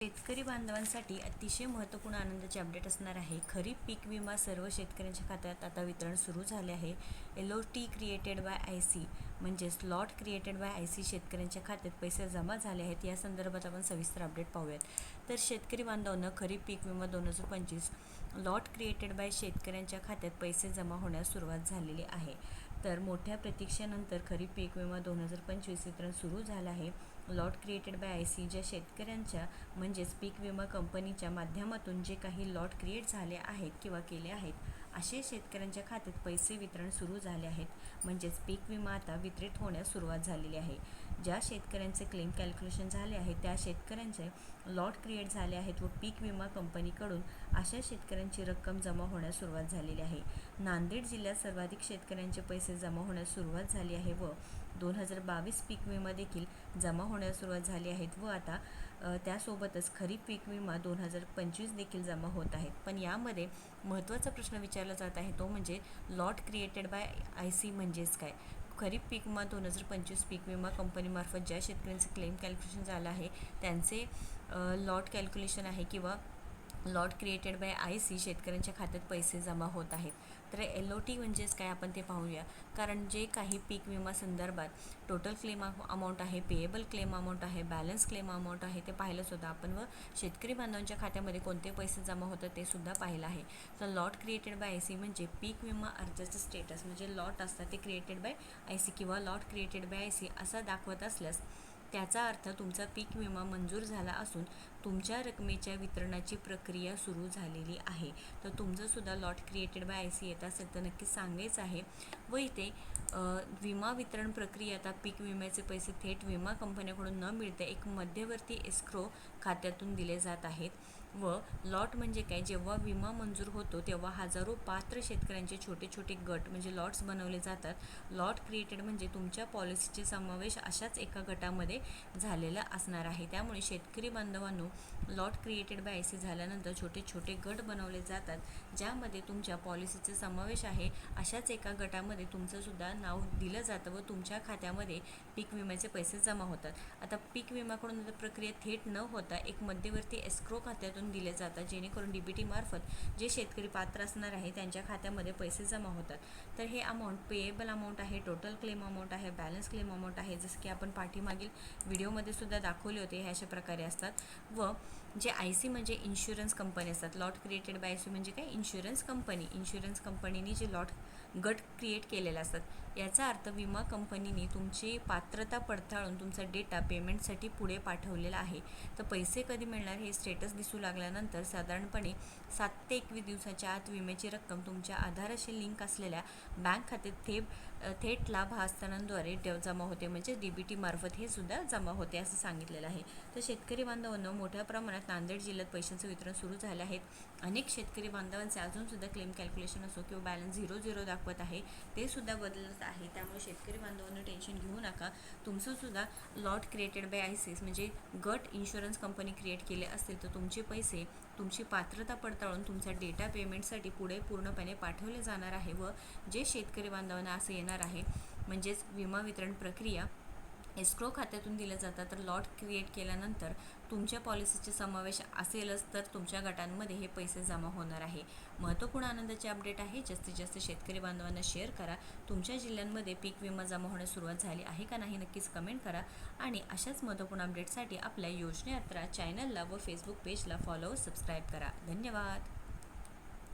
शेतकरी बांधवांसाठी अतिशय महत्त्वपूर्ण आनंदाचे अपडेट असणार आहे। खरीप पीक विमा सर्व शेतकऱ्यांच्या खात्यात आता वितरण सुरू झाले आहे। LOT क्रिएटेड बाय IC म्हणजेच लॉट क्रिएटेड बाय IC शेतकऱ्यांच्या खात्यात पैसे जमा झाले आहेत। या संदर्भात आपण सविस्तर अपडेट पाहूयात। तर शेतकरी बांधवांना खरीप पीक विमा 2025 लॉट क्रिएटेड बाय शेतकऱ्यांच्या खात्यात पैसे जमा होण्यास सुरुवात झालेली आहे। तर मोठ्या प्रतीक्षेनंतर खरीप पीक विमा 2025 वितरण सुरू झालं आहे। लॉट क्रिएटेड बाय IC ज्या शेतकऱ्यांच्या म्हणजेच पीक विमा कंपनीच्या माध्यमातून जे काही लॉट क्रिएट झाले आहेत किंवा केले आहेत असे शेतकऱ्यांच्या खात्यात पैसे वितरण सुरू झाले आहेत। म्हणजेच पीक विमा आता वितरित होण्यास सुरुवात झालेली आहे। ज्या शेतकऱ्यांचे क्लेम कॅल्क्युलेशन झाले आहे त्या शेतकऱ्यांचे लॉट क्रिएट झाले आहेत व पीक विमा कंपनीकडून अशा शेतकऱ्यांची रक्कम जमा होण्यास सुरुवात झालेली आहे। नांदेड जिल्ह्यात सर्वाधिक शेतकऱ्यांचे पैसे जमा होण्यास सुरुवात झाली आहे व 2022 पीक विमा देखील जमा होण्यास सुरुवात झाली आहेत व आता त्यासोबतच खरीप पीक विमा 2025 देखील जमा होत आहेत। पण यामध्ये महत्त्वाचा प्रश्न विचारला जात आहे तो म्हणजे लॉट क्रिएटेड बाय IC म्हणजेच काय। खरीप पीक विमा 2025 पीक विमा कंपनीमार्फत ज्या शेतकऱ्यांचे क्लेम कॅल्क्युलेशन झालं आहे त्यांचे लॉट कॅल्क्युलेशन आहे किंवा लॉट क्रिएटेड बाय IC शेतकऱ्यांच्या खात्यात पैसे जमा होत आहेत। तर LOT म्हणजेच काय आपण ते पाहूया। कारण जे काही पीक विमा संदर्भात टोटल क्लेम अमाऊंट आहे, पेएबल क्लेम अमाऊंट आहे, बॅलन्स क्लेम अमाऊंट आहे ते पाहिलंच होतं आपण व शेतकरी बांधवांच्या खात्यामध्ये कोणते पैसे जमा होतात ते सुद्धा पाहिलं आहे। तर लॉट क्रिएटेड बाय IC म्हणजे पीक विमा अर्जाचं स्टेटस म्हणजे लॉट असतात ते क्रिएटेड बाय IC किंवा लॉट क्रिएटेड बाय IC असा दाखवत असल्यास त्याचा अर्थ तुमचा पीक विमा मंजूर झाला असून तुमच्या रकमेच्या वितरणाची प्रक्रिया सुरू झालेली आहे। तर तुमचंसुद्धा लॉट क्रिएटेड बाय IC येत असेल तर नक्कीच सांगायचं आहे। व इथे विमा वितरण प्रक्रिया आता पीक विम्याचे पैसे थेट विमा कंपन्याकडून न मिळता एक मध्यवर्ती एस्क्रो खात्यातून दिले जात आहेत। व लॉट म्हणजे काय, जेव्हा विमा मंजूर होतो तेव्हा हजारो पात्र शेतकऱ्यांचे छोटे छोटे गट म्हणजे लॉट्स बनवले जातात। लॉट क्रिएटेड म्हणजे तुमच्या पॉलिसीचे समावेश अशाच एका गटामध्ये झालेला असणार आहे। त्यामुळे शेतकरी बांधवांनो लॉट क्रिएटेड बाय IC झाल्यानंतर छोटे छोटे गट बनवले जातात ज्यामध्ये तुमच्या पॉलिसीचे समावेश आहे। अशाच एका गटामध्ये तुमचं सुद्धा नाव दिलं जातं व तुमच्या खात्यामध्ये पीक विम्याचे पैसे जमा होतात। आता पीक विम्याकडून प्रक्रिया थेट न होता एक मध्यवर्ती एस्क्रो खात्यातून दिले जातात जेणेकरून DBT मार्फत जे शेतकरी पात्र असणार आहे त्यांच्या खात्यामध्ये पैसे जमा होतात। तर हे अमाऊंट पेएबल अमाऊंट आहे, टोटल क्लेम अमाऊंट आहे, बॅलन्स क्लेम अमाऊंट आहे, जसं की आपण पाठीमागील व्हिडिओमध्ये सुद्धा दाखवले होते हे अशा प्रकारे असतात। व जे IC म्हणजे इन्शुरन्स कंपनी असतात। लॉट क्रिएटेड बाय IC म्हणजे काय, इन्शुरन्स कंपनीने जे लॉट गट क्रिएट केलेले असतात याचा अर्थ विमा कंपनीने तुमची पात्रता पडताळून तुमचा डेटा पेमेंटसाठी पुढे पाठवलेला आहे। तर पैसे कधी मिळणार हे स्टेटस दिसू लागल्यानंतर साधारणपणे 7 ते 21 दिवसाच्या आत विम्याची रक्कम तुमच्या आधाराशी लिंक असलेल्या बँक खात्यात थेट लाभ हस्तांतरणाद्वारे जमा होते म्हणजे DBT मार्फत हे सुद्धा जमा होते असं सांगितलेलं आहे। तर शेतकरी बांधवांना मोठ्या प्रमाणात नांदेड जिल्ह्यात पैशांचं वितरण सुरू झाले आहेत। अनेक शेतकरी बांधवांचे अजूनसुद्धा क्लेम कॅल्क्युलेशन असो किंवा बॅलन्स 00 दाखवत आहे ते सुद्धा बदलत आहे। त्यामुळे शेतकरी बांधवांना टेन्शन घेऊ नका। तुमचंसुद्धा लॉट क्रिएटेड बाय IC म्हणजे गट इन्शुरन्स कंपनी क्रिएट केले असतील तर तुमचे पैसे तुमची पात्रता पडताळून तुमचा डेटा पेमेंटसाठी पुढे पूर्णपणे पाठवले जाणार आहे। व जे शेतकरी बांधवांना असं येणार आहे म्हणजेच विमा वितरण प्रक्रिया एस्क्रो खात्यातून दिलं जातं तर लॉट क्रिएट केल्यानंतर तुमच्या पॉलिसीचे समावेश असेलच तर तुमच्या गटांमध्ये हे पैसे जमा होणार आहे। महत्त्वपूर्ण आनंदाचे अपडेट आहे। जास्तीत जास्त शेतकरी बांधवांना शेअर करा। तुमच्या जिल्ह्यांमध्ये पीक विमा जमा होण्यास सुरुवात झाली आहे का नाही नक्कीच कमेंट करा आणि अशाच महत्त्वपूर्ण अपडेटसाठी आपल्या योजनायात्रा चॅनलला व फेसबुक पेजला फॉलो व सबस्क्राईब करा। धन्यवाद।